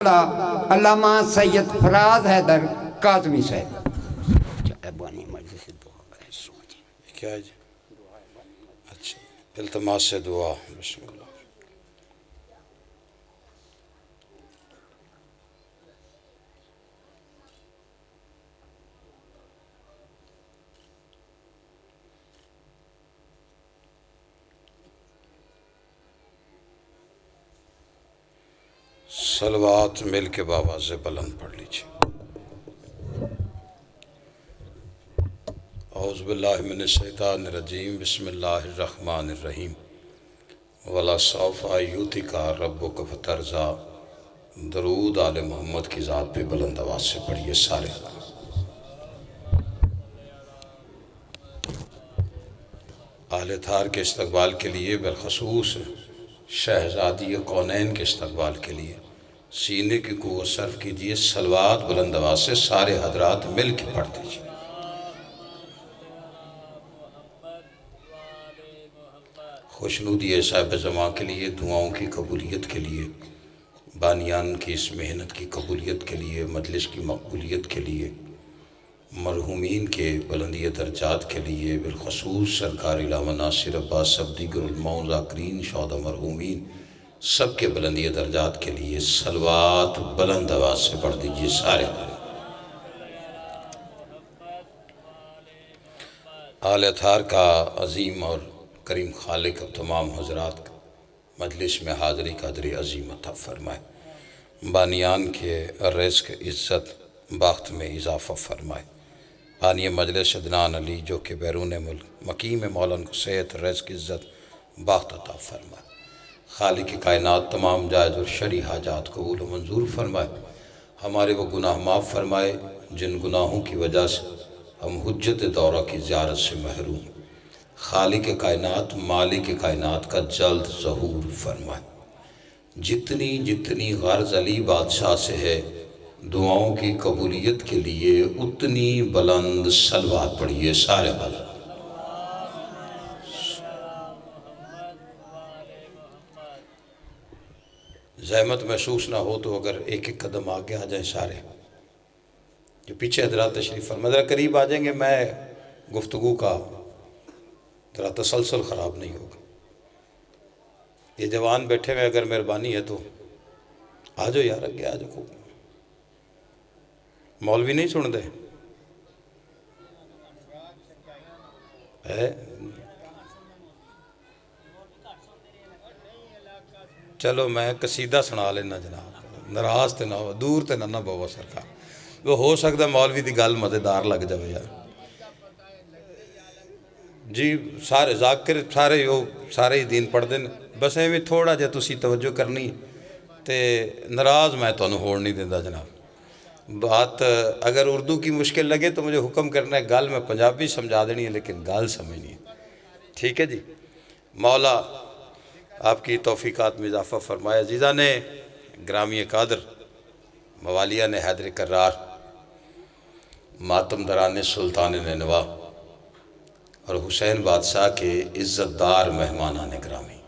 علامہ سید فراز حیدر کاظمی صاحب کیا ہے جی؟ اچھا، التماس سے دعا. بسم اللہ. صلوات مل کے بآواز بلند پڑھ لیجیے. اعوذ باللہ من الشیطان الرجیم. بسم اللہ الرحمن الرحیم. وَلَسَوْفَ يُؤْتِكَ رَبُّكَ فَتَرْضَىٰ. درود آل محمد کی ذات پہ بلند آواز سے پڑھیے سارے. اہل تھار کے استقبال کے لیے، بالخصوص شہزادی کونین کے استقبال کے لیے سینے کی قوت صرف کیجیے. صلوات بلند آواز سے سارے حضرات مل کے پڑھ دیجیے. خوشنودی صاحب زمان کے لیے، دعاؤں کی قبولیت کے لیے، بانیان کی اس محنت کی قبولیت کے لیے، مجلس کی مقبولیت کے لیے، مرحومین کے بلندی درجات کے لیے، بالخصوص سرکار علامہ ناصر عباس صاحب، دیگر علماء ذاکرین شہداء مرحومین سب کے بلندی درجات کے لیے صلوات بلند آواز سے پڑھ دیجئے سارے. آل اطہار کا عظیم اور کریم خالق اب تمام حضرات مجلس میں حاضری قدر عظیم عطا فرمائے. بانیان کے رزق عزت باخت میں اضافہ فرمائے. بانی مجلس عدنان علی جو کہ بیرون ملک مقیم مولانا کو صحت رزق عزت باخت عطا فرمائے. خالق کائنات تمام جائز اور شرعی حاجات قبول و منظور فرمائے. ہمارے وہ گناہ معاف فرمائے جن گناہوں کی وجہ سے ہم حجت دورہ کی زیارت سے محروم. خالق کائنات مالک کائنات کا جلد ظہور فرمائے. جتنی جتنی غرض علی بادشاہ سے ہے دعاؤں کی قبولیت کے لیے اتنی بلند صلوات پڑھیے سارے بلند. زحمت محسوس نہ ہو تو اگر ایک ایک قدم آگے آ جائیں سارے. جو پیچھے حضرات تشریف فرمائے ذرا قریب آ جائیں گے، میں گفتگو کا ذرا تسلسل خراب نہیں ہوگا. یہ جوان بیٹھے ہوئے اگر مہربانی ہے تو آ جاؤ یار، اگے آ جاؤ. مولوی نہیں سن دے چلو میں قصیدہ سنا لینا جناب، ناراض تے نہ ہو، دور تے نہ بہو سرکار. وہ ہو سکتا مولوی دی گل مزیدار لگ جائے یار. جی سارے ذاکر سارے ہی دین پڑھ دیں، بس ایویں تھوڑا جہا تسی توجہ کرنی تے ناراض میں تانوں ہون نہیں دیندہ جناب. بات اگر اردو کی مشکل لگے تو مجھے حکم کرنا ہے، گال میں پنجابی سمجھا دینی ہے لیکن گال سمجھنی ہے. ٹھیک ہے جی. مولا آپ کی توفیقات میں اضافہ فرمائے. عزیزہ نے گرامی قادر، موالیہ نے حیدر کرار، ماتم دران سلطان نینوا اور حسین بادشاہ کے عزت دار مہمانان گرامی،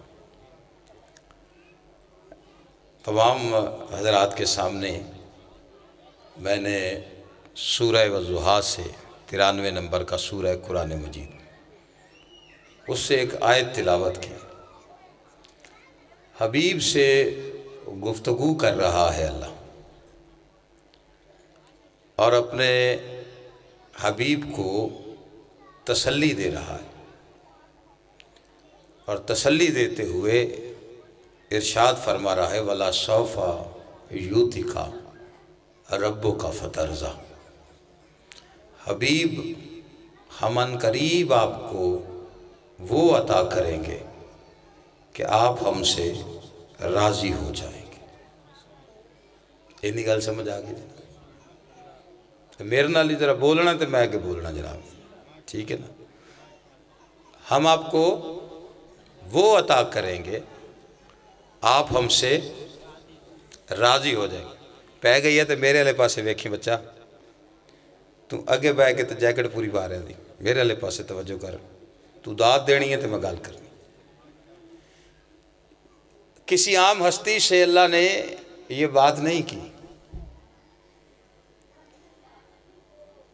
تمام حضرات کے سامنے میں نے سورہ وضحیٰ سے 93 نمبر کا سورہ قرآن مجید اس سے ایک آیت تلاوت کی. حبیب سے گفتگو کر رہا ہے اللہ اور اپنے حبیب کو تسلی دے رہا ہے، اور تسلی دیتے ہوئے ارشاد فرما رہا ہے وَلَا سَوْفَ يُؤْتِكَ رَبُّكَ فَتَرْضَىٰ. حبیب ہم ان قریب آپ کو وہ عطا کریں گے کہ آپ ہم سے راضی ہو جائیں گے. اینی گل سمجھ آ گئی جناب؟ میرے نال ہی ذرا بولنا تو میں آگے بولنا جناب، ٹھیک ہے نا. ہم آپ کو وہ عطا کریں گے آپ ہم سے راضی ہو جائیں گے. پہ گئی ہے تو میرے والے پاسے ویکھی بچہ، تو اگے بہ کے تو جیکٹ پوری پا رہے دی، میرے والے پاسے توجہ کر. تو داد دینی ہے تو میں گال کرنی. کسی عام ہستی سے اللہ نے یہ بات نہیں کی،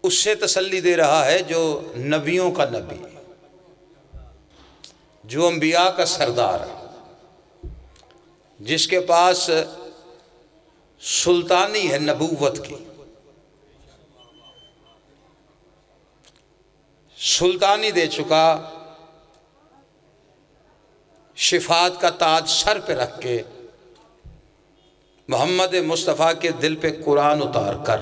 اس سے تسلی دے رہا ہے جو نبیوں کا نبی، جو انبیاء کا سردار ہے، جس کے پاس سلطانی ہے نبوت کی، سلطانی دے چکا، شفاعت کا تاج سر پہ رکھ کے محمد مصطفیٰ کے دل پہ قرآن اتار کر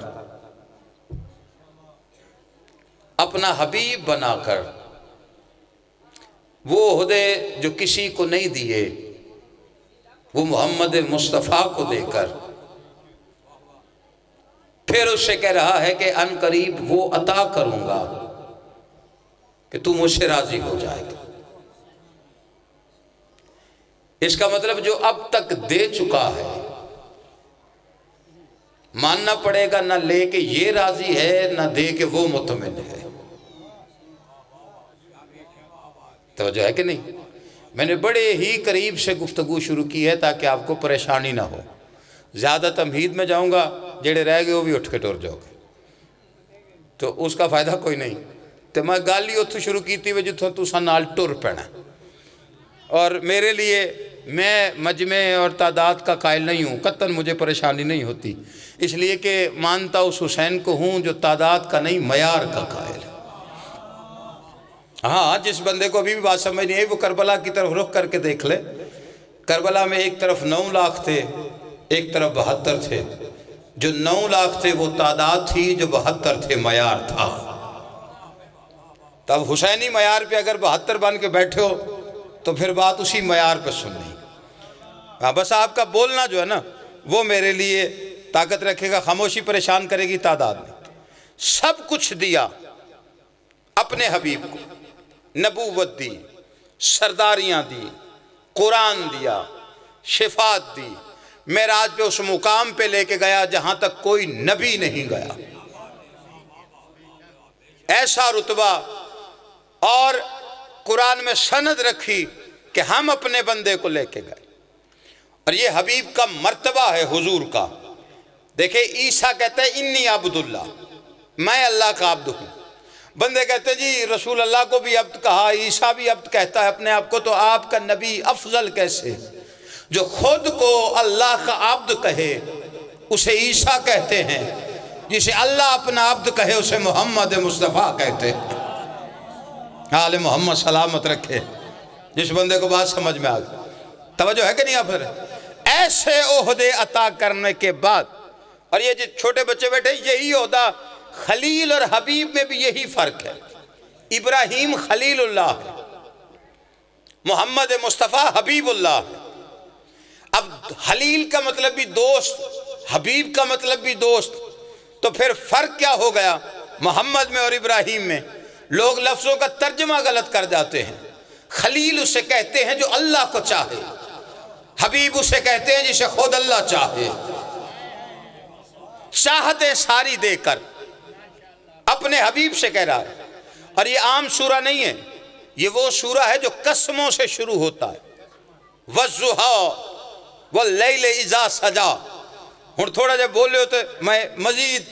اپنا حبیب بنا کر وہ عہدے جو کسی کو نہیں دیے وہ محمد مصطفیٰ کو دے کر پھر اس سے کہہ رہا ہے کہ ان قریب وہ عطا کروں گا کہ تو مجھ سے راضی ہو جائے گا۔ اس کا مطلب جو اب تک دے چکا ہے ماننا پڑے گا، نہ لے کے یہ راضی ہے نہ دے کے وہ مطمئن ہے۔ توجہ ہے کہ نہیں؟ میں نے بڑے ہی قریب سے گفتگو شروع کی ہے تاکہ آپ کو پریشانی نہ ہو۔ زیادہ تمہید میں جاؤں گا، جڑے رہ گئے وہ بھی اٹھ کے ٹور جاؤ گے، تو اس کا فائدہ کوئی نہیں۔ تو میں گالی اتھو شروع کی تھی جتوں تساں نال ٹر پینا، اور میرے لیے میں مجمع اور تعداد کا قائل نہیں ہوں، قطعاً مجھے پریشانی نہیں ہوتی، اس لیے کہ مانتا اس حسین کو ہوں جو تعداد کا نہیں معیار کا قائل ہے۔ ہاں، جس بندے کو ابھی بھی بات سمجھ نہیں ہے وہ کربلا کی طرف رخ کر کے دیکھ لے۔ کربلا میں ایک طرف 9 لاکھ تھے، ایک طرف 72 تھے۔ جو 9 لاکھ تھے وہ تعداد تھی، جو 72 تھے معیار تھا۔ تب حسینی معیار پہ اگر 72 بن کے بیٹھے ہو تو پھر بات اسی معیار پہ سننی۔ ہاں، بس آپ کا بولنا جو ہے نا وہ میرے لیے طاقت رکھے گا، خاموشی پریشان کرے گی تعداد میں۔ سب کچھ دیا اپنے حبیب کو، نبوت دی، سرداریاں دی، قرآن دیا، شفاعت دی، معراج پہ اس مقام پہ لے کے گیا جہاں تک کوئی نبی نہیں گیا، ایسا رتبہ، اور قرآن میں سند رکھی کہ ہم اپنے بندے کو لے کے گئے۔ اور یہ حبیب کا مرتبہ ہے حضور کا۔ دیکھیں، عیسیٰ کہتے ہیں انی عبداللہ، میں اللہ کا عبد ہوں۔ بندے کہتے ہیں جی رسول اللہ کو بھی عبد کہا، عیسیٰ بھی عبد کہتا ہے اپنے آپ کو، تو آپ کا نبی افضل کیسے؟ جو خود کو اللہ کا عبد کہے اسے عیسیٰ کہتے ہیں، جسے اللہ اپنا عبد کہے اسے محمد مصطفیٰ کہتے ہیں۔ آل محمد سلامت رکھے جس بندے کو بات سمجھ میں آ گئی۔ توجہ ہے کہ نہیں؟ آپ ایسے عہدے عطا کرنے کے بعد، اور یہ جو چھوٹے بچے بیٹھے یہی عہدہ، خلیل اور حبیب میں بھی یہی فرق ہے۔ ابراہیم خلیل اللہ ہے، محمد مصطفیٰ حبیب اللہ ہے۔ اب خلیل کا مطلب بھی دوست، حبیب کا مطلب بھی دوست، تو پھر فرق کیا ہو گیا محمد میں اور ابراہیم میں؟ لوگ لفظوں کا ترجمہ غلط کر جاتے ہیں۔ خلیل اسے کہتے ہیں جو اللہ کو چاہے، حبیب اسے کہتے ہیں جسے خود اللہ چاہے۔ چاہتیں ساری دے کر اپنے حبیب سے کہہ رہا ہے۔ اور یہ عام سورہ نہیں ہے، یہ وہ سورہ ہے جو قسموں سے شروع ہوتا ہے۔ وَالضُّحَىٰ وَاللَّيْلِ إِذَا سَجَىٰ۔ ہن تھوڑا جب بولے ہوتے میں مزید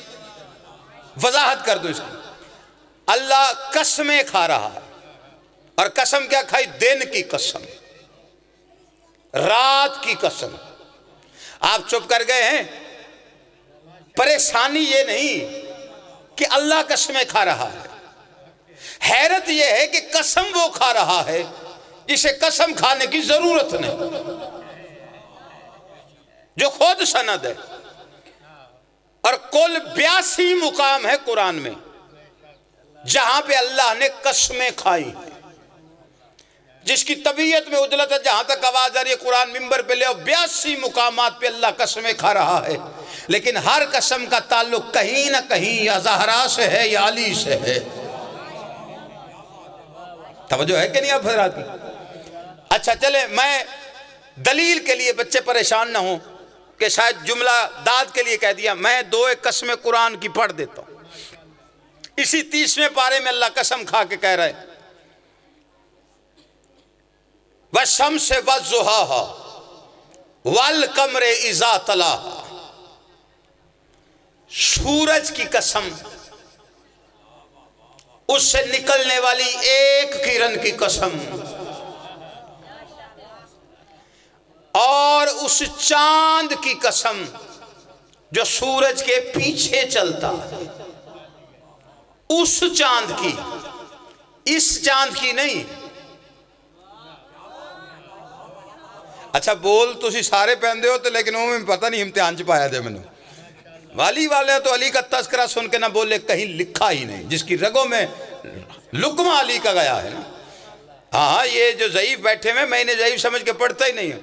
وضاحت کر دوں اس کی۔ اللہ قسمیں کھا رہا ہے، اور قسم کیا کھائی؟ دن کی قسم، رات کی قسم۔ آپ چپ کر گئے ہیں؟ پریشانی یہ نہیں کہ اللہ قسمیں کھا رہا ہے، حیرت یہ ہے کہ قسم وہ کھا رہا ہے جسے قسم کھانے کی ضرورت نہیں، جو خود سند ہے۔ اور کل 82 مقام ہے قرآن میں جہاں پہ اللہ نے قسمیں کھائی ہیں۔ جس کی طبیعت میں عجلت ہے، جہاں تک آواز آ رہی ہے قرآن ممبر پہ لے، اور 82 مقامات پہ اللہ قسمیں کھا رہا ہے، لیکن ہر قسم کا تعلق کہیں نہ کہیں یا زہرا سے ہے یا علی سے ہے۔ توجہ ہے کہ نہیں آپ حضرات؟ اچھا چلے، میں دلیل کے لیے بچے پریشان نہ ہوں کہ شاید جملہ داد کے لیے کہہ دیا، میں 2 قسمیں قرآن کی پڑھ دیتا ہوں۔ اسی 30ویں پارے میں اللہ قسم کھا کے کہہ رہے وَالشَّمْسِ وَالضُّحَىٰ، والقمر اذا تلاہا، سورج کی قسم، اس سے نکلنے والی ایک کرن کی قسم، اور اس چاند کی قسم جو سورج کے پیچھے چلتا ہے، اس چاند کی، اس چاند کی نہیں۔ اچھا بول تسی سارے پہندے ہوتے، لیکن وہ میں پتہ نہیں امتحان چ پایا دے میں نے۔ والی والے تو علی کا تذکرہ سن کے نہ بولے، کہیں لکھا ہی نہیں، جس کی رگوں میں لقمہ علی کا گیا ہے نا۔ ہاں یہ جو ضعیف بیٹھے میں انہیں ضعیف سمجھ کے پڑھتا ہی نہیں ہوں،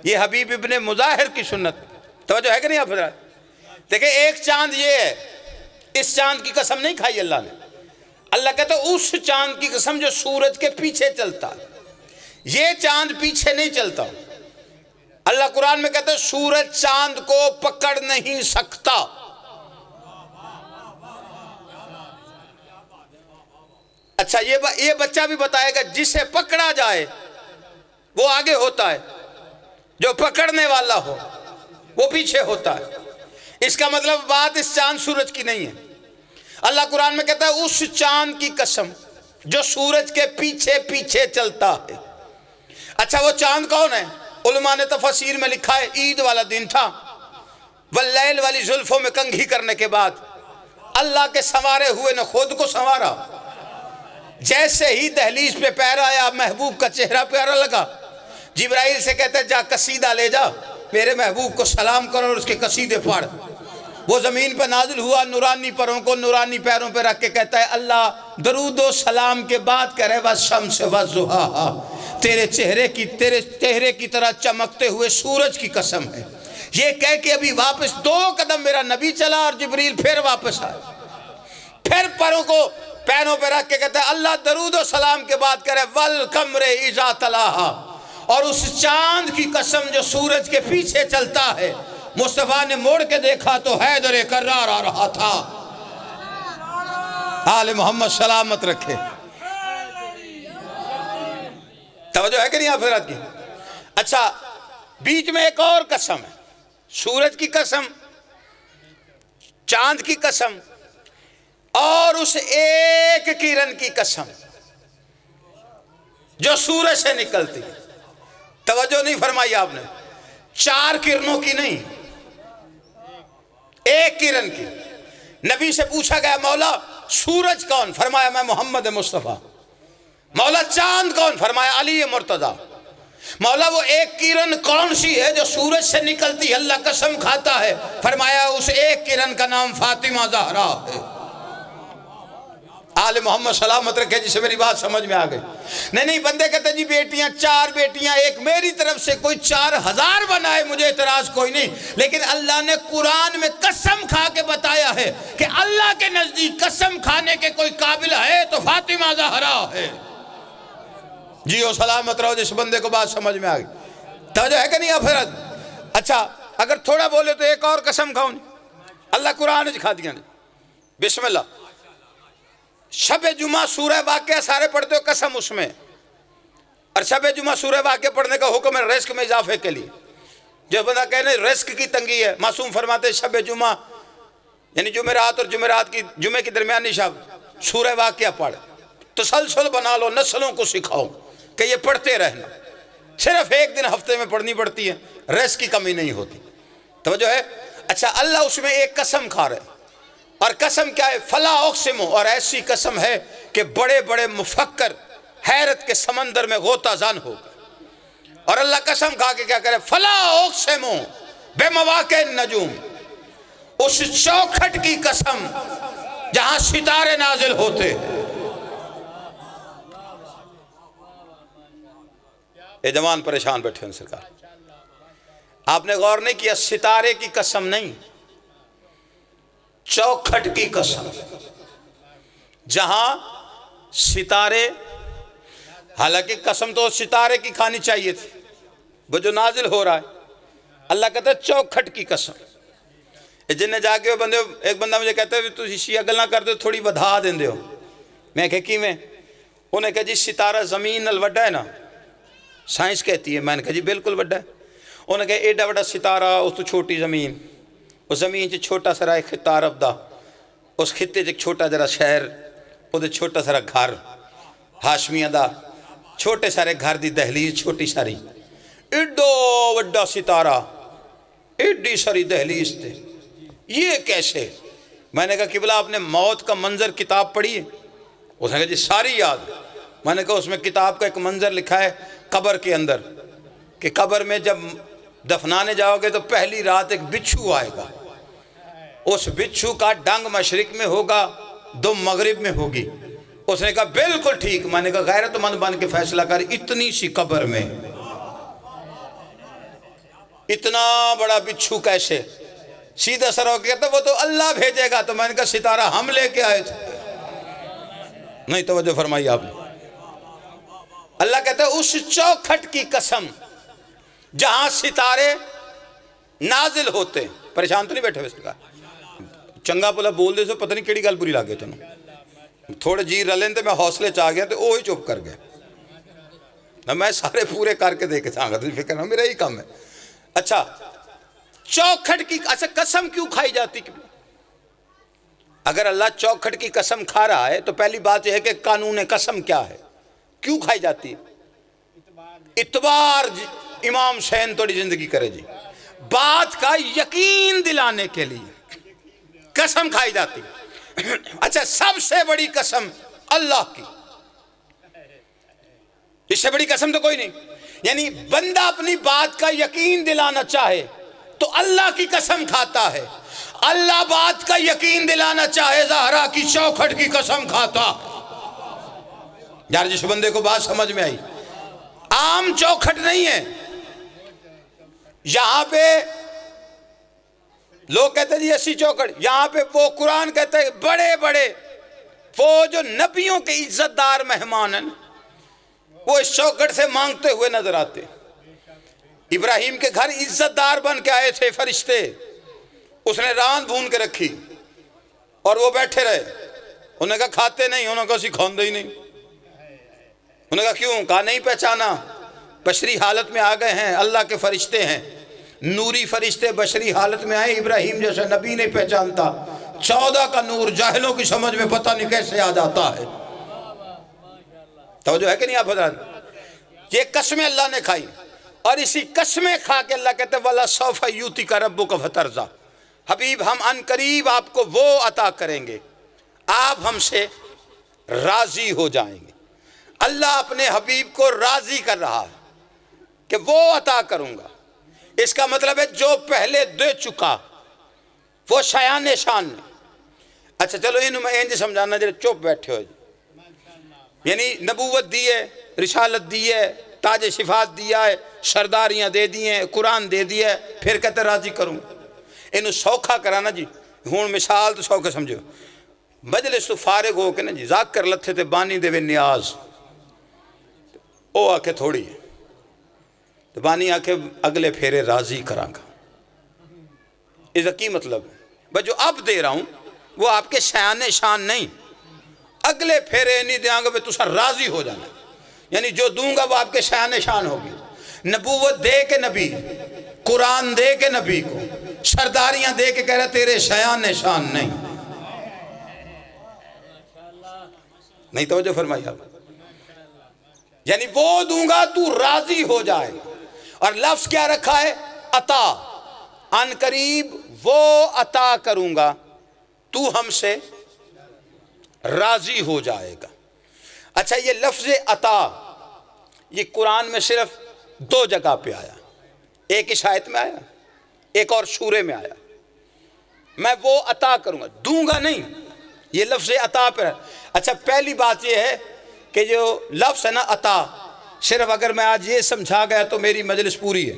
یہ حبیب ابن مظاہر کی سنت، توجہ ہے کہ نہیں آپ حضرات؟ دیکھیں ایک چاند یہ ہے، اس چاند کی قسم نہیں کھائی اللہ نے۔ اللہ کہتا ہے اس چاند کی قسم جو سورج کے پیچھے چلتا ہے، یہ چاند پیچھے نہیں چلتا۔ اللہ قرآن میں کہتا ہے سورج چاند کو پکڑ نہیں سکتا۔ اچھا یہ بچہ بھی بتائے گا جسے پکڑا جائے وہ آگے ہوتا ہے، جو پکڑنے والا ہو وہ پیچھے ہوتا ہے۔ اس کا مطلب بات اس چاند سورج کی نہیں ہے۔ اللہ قرآن میں کہتا ہے اس چاند کی قسم جو سورج کے پیچھے پیچھے چلتا ہے۔ اچھا وہ چاند کون ہے؟ علماء نے تفسیر میں لکھا ہے عید والا دن تھا، واللیل والی زلفوں میں کنگھی کرنے کے بعد اللہ کے سنوارے ہوئے نے خود کو سنوارا۔ جیسے ہی دہلیز پہ پیر آیا محبوب کا چہرہ پیارا لگا، جبرائیل سے کہتے ہیں جا قصیدہ لے جا، میرے محبوب کو سلام کرو اور اس کے قصیدے پڑھ۔ وہ زمین پہ نازل ہوا، نورانی پروں کو نورانی پیروں پہ رکھ کے کہتا ہے اللہ درود و سلام کے بعد کہہ رہے والشمس والضحیٰ، تیرے چہرے کی طرح چمکتے ہوئے سورج کی قسم ہے۔ یہ کہہ کے ابھی واپس 2 قدم میرا نبی چلا اور جبریل پھر واپس آیا، پھر پیروں پہ رکھ کے کہتا ہے اللہ درود و سلام کے بعد کہہ رہے والقمر اذا تلاہا، اور اس چاند کی قسم جو سورج کے پیچھے چلتا ہے۔ مصطفیٰ نے موڑ کے دیکھا تو حیدر کرار آ رہا تھا۔ آل محمد سلامت رکھے۔ توجہ ہے کہ نہیں آپ حضرات کی؟ اچھا بیچ میں ایک اور قسم ہے، سورج کی قسم، چاند کی قسم، اور اس ایک کرن کی قسم جو سورج سے نکلتی۔ توجہ نہیں فرمائی آپ نے، 4 کرنوں کی نہیں، ایک کرن کی۔ نبی سے پوچھا گیا مولا سورج کون؟ فرمایا میں محمد مصطفیٰ۔ مولا چاند کون؟ فرمایا علی مرتضیٰ۔ مولا وہ ایک کرن کون سی ہے جو سورج سے نکلتی ہے اللہ قسم کھاتا ہے؟ فرمایا اس ایک کرن کا نام فاطمہ زہرا ہے۔ آل محمد سلامت رکھے، جسے میری بات سمجھ میں آ گئی۔ نہیں بندے کہتے جی بیٹیاں 4 بیٹیاں، ایک میری طرف سے کوئی 4000 بنائے مجھے اعتراض کوئی نہیں، لیکن اللہ نے قرآن میں قسم کھا کے بتایا ہے کہ اللہ کے نزدیک قسم کھانے کے کوئی قابل ہے تو فاطمہ زہرا ہے۔ جی وہ سلامت رہو جس بندے کو بات سمجھ میں آ گئی۔ توجہ ہے کہ نہیں آپ حضرت؟ اچھا اگر تھوڑا بولے تو ایک اور قسم کھاؤں، اللہ قرآن نے کھا دیا۔ بسم اللہ، شب جمعہ سورہ واقعہ سارے پڑھتے ہو قسم اس میں، اور شب جمعہ سورہ واقعہ پڑھنے کا حکم ہے رزق میں اضافے کے لیے۔ جو بندہ کہنے رزق کی تنگی ہے، معصوم فرماتے شب جمعہ یعنی جمعرات اور جمعے کی درمیانی شب سورہ واقعہ پڑھ، تسلسل بنا لو، نسلوں کو سکھاؤ کہ یہ پڑھتے رہنا۔ صرف ایک دن ہفتے میں پڑھنی پڑتی ہے، رزق کی کمی نہیں ہوتی۔ توجہ ہے؟ اچھا اللہ اس میں ایک قسم کھا رہے، اور قسم کیا ہے؟ فلا اقسم، اور ایسی قسم ہے کہ بڑے بڑے مفکر حیرت کے سمندر میں غوطہ زن ہو گئے۔ اور اللہ قسم کھا کے کیا کرے؟ فلا اقسم بے مواقع النجوم، اس چوکھٹ کی قسم جہاں ستارے نازل ہوتے ہیں۔ اے جوان پریشان بیٹھے ہیں سرکار، آپ نے غور نہیں کیا؟ ستارے کی قسم نہیں، چوکھٹ کی قسم، جہاں ستارے، حالانکہ قسم تو ستارے کی کھانی چاہیے تھی، وہ جو نازل ہو رہا ہے۔ اللہ کہتا ہے چوکھٹ کی قسم۔ جنہیں جا کے بندے، ایک بندہ مجھے کہتا ہے تو شیعہ گلنا کر دو تھوڑی ودھا دیں دے ہو، میں کہا کی میں؟ انہیں کہا جی ستارہ زمین نال وڈا ہے نا، سائنس کہتی ہے۔ میں نے کہا جی بالکل وڈا ہے۔ انہیں کہا ایڈا بڑا ستارہ اس تو چھوٹی زمین، اس زمین چ چھوٹا سا ایک خطہ عرب دا، اس خطے چ ایک چھوٹا جرا شہر، وہ چھوٹا سارا گھر ہاشمیاں دا، چھوٹے سارے گھر دی دہلیز چھوٹی ساری، ایڈو وڈا ستارہ، ایڈی ساری دہلیز تے، یہ کیسے؟ میں نے کہا قبلہ آپ نے موت کا منظر کتاب پڑھی ہے؟ اس نے کہا جی ساری یاد۔ میں نے کہا اس میں کتاب کا ایک منظر لکھا ہے قبر کے اندر، کہ قبر میں جب دفنانے جاؤ گے تو پہلی رات ایک بچھو آئے گا، اس بچھو کا ڈنگ مشرق میں ہوگا، دم مغرب میں ہوگی۔ اس نے کہا بالکل ٹھیک۔ میں نے کہا غیرت مند بن کے فیصلہ کر، اتنی سی قبر میں اتنا بڑا بچھو کیسے؟ سیدھا سر ہو کے کہتا وہ تو اللہ بھیجے گا۔ تو میں نے کہا ستارہ ہم لے کے آئے تھے۔ نہیں توجہ فرمائی آپ نے۔ اللہ کہتا ہے اس چوکھٹ کی قسم جہاں ستارے نازل ہوتے۔ پریشان تو نہیں بیٹھے اس کا چنگا پلا بول دے سو پتہ نہیں کیڑی گل بری لگے تو تھوڑے جی رلیں تے میں حوصلے چاہ گیا تو وہی چپ کر گئے نہ، میں سارے پورے کر کے دے کے سانگا تو فکر نہ، میرا ہی کام ہے۔ اچھا چوکھٹ کی اچھا قسم کیوں کھائی جاتی؟ اگر اللہ چوکھٹ کی قسم کھا رہا ہے تو پہلی بات یہ ہے کہ قانون قسم کیا ہے، کیوں کھائی جاتی ہے؟ اتبار امام حسین توڑی زندگی کرے جی، بات کا یقین دلانے کے لیے قسم کھائی جاتی۔ اچھا سب سے بڑی قسم اللہ کی، اس سے بڑی قسم تو کوئی نہیں۔ یعنی بندہ اپنی بات کا یقین دلانا چاہے تو اللہ کی قسم کھاتا ہے، اللہ بات کا یقین دلانا چاہے زہرا کی چوکھٹ کی قسم کھاتا۔ یار جس بندے کو بات سمجھ میں آئی، عام چوکھٹ نہیں ہے۔ یہاں پہ لوگ کہتے ہیں جی ایسی چوکھٹ، یہاں پہ وہ قرآن کہتا ہے بڑے بڑے وہ جو نبیوں کے عزت دار مہمان ہیں وہ اس چوکھٹ سے مانگتے ہوئے نظر آتے۔ ابراہیم کے گھر عزت دار بن کے آئے تھے فرشتے، اس نے ران بھون کے رکھی اور وہ بیٹھے رہے۔ انہوں نے کہا کھاتے نہیں، انہوں نے کہا اسی کھاندے ہی نہیں۔ انہوں نے کہا کیوں؟ کہا نہیں پہچانا، بشری حالت میں آ گئے ہیں، اللہ کے فرشتے ہیں، نوری فرشتے بشری حالت میں آئے، ابراہیم جیسا نبی نہیں پہچانتا۔ 14 کا نور جاہلوں کی سمجھ میں پتہ نہیں کیسے آ جاتا ہے۔ توجہ ہے کہ نہیں آپ حضرات؟ یہ قسمیں اللہ نے کھائی، اور اسی قسمیں کھا کے اللہ کہتے ہیں وَلَا سَوْفَ يُؤْتِكَ رَبُّكَ فَتَرْضَىٰ، حبیب ہم ان قریب آپ کو وہ عطا کریں گے آپ ہم سے راضی ہو جائیں گے۔ اللہ اپنے حبیب کو راضی کر رہا ہے کہ وہ عطا کروں گا۔ اس کا مطلب ہے جو پہلے دے چکا وہ شایان شان نے۔ اچھا چلو انہوں میں انج سمجھانا جڑے چپ بیٹھے ہو جی، یعنی نبوت دی ہے، رسالت دی ہے، تاج شفاعت دیا ہے، سرداریاں دے دی ہیں، قرآن دے دیا ہے، پھر کہتے راضی کروں۔ انہوں سوکھا کرانا جی، ہون مثال تو سوکھا سمجھو، مجلس تو فارغ ہو کے نا جی ذاکر لتھے تے بانی دے وے نیاز، او آکے تھوڑی ہے تو بانی آکے اگلے پھیرے راضی کراں گا۔ اس کا کی مطلب ہے؟ بس جو اب دے رہا ہوں وہ آپ کے شایان شان نہیں، اگلے پھیرے نہیں دیاں گا تو سر راضی ہو جانا، یعنی جو دوں گا وہ آپ کے شایان شان ہوگی۔ نبوت دے کے نبی، قرآن دے کے نبی کو، سرداریاں دے کے کہہ رہا تیرے شایان شان نہیں۔ نہیں توجہ فرمائی آپ؟ یعنی وہ دوں گا تو راضی ہو جائے، اور لفظ کیا رکھا ہے؟ عطا، ان قریب وہ عطا کروں گا تو ہم سے راضی ہو جائے گا۔ اچھا یہ لفظ عطا یہ قرآن میں صرف 2 جگہ پہ آیا، ایک اس آیت میں آیا، ایک اور سورے میں آیا۔ میں وہ عطا کروں گا، دوں گا نہیں، یہ لفظ عطا پہ ہے۔ اچھا پہلی بات یہ ہے کہ جو لفظ ہے نا عطا، صرف اگر میں آج یہ سمجھا گیا تو میری مجلس پوری ہے،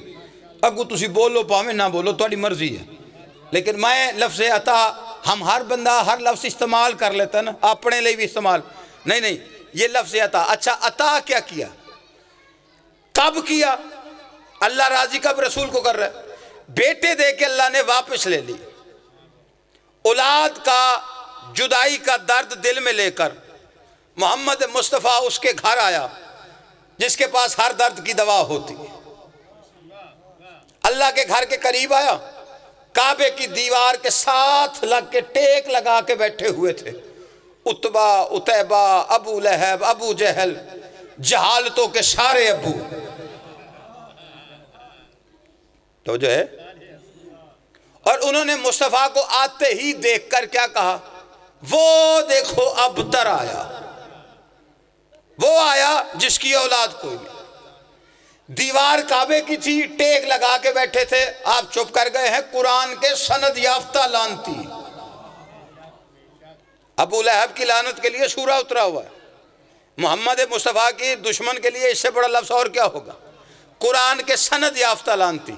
اگو تسی بولو پاویں نہ بولو تھوڑی مرضی ہے، لیکن میں لفظ عطا ہم ہر بندہ ہر لفظ استعمال کر لیتا ہے نا، اپنے لئے بھی استعمال نہیں، یہ لفظ عطا۔ اچھا عطا کیا کیا؟ کب کیا؟ اللہ راضی کب رسول کو کر رہا ہے؟ بیٹے دے کے اللہ نے واپس لے لی، اولاد کا جدائی کا درد دل میں لے کر محمد مصطفیٰ اس کے گھر آیا جس کے پاس ہر درد کی دوا ہوتی۔ اللہ کے گھر کے قریب آیا، کعبے کی دیوار کے ساتھ لگ کے ٹیک لگا کے بیٹھے ہوئے تھے اتبا، اتیبا، ابو لہب، ابو جہل، جہالتوں کے سارے ابو. تو جو ہے، اور انہوں نے مصطفیٰ کو آتے ہی دیکھ کر کیا کہا؟ وہ دیکھو ابتر آیا، وہ آیا جس کی اولاد کوئی نہیں. دیوار کعبے کی تھی، ٹیک لگا کے بیٹھے تھے، آپ چپ کر گئے ہیں. قرآن کے سند یافتہ لانتی. ابو لہب کی لعنت کے لیے سورہ اترا ہوا ہے. محمد مصطفیٰ کی دشمن کے لیے اس سے بڑا لفظ اور کیا ہوگا؟ قرآن کے سند یافتہ لانتی.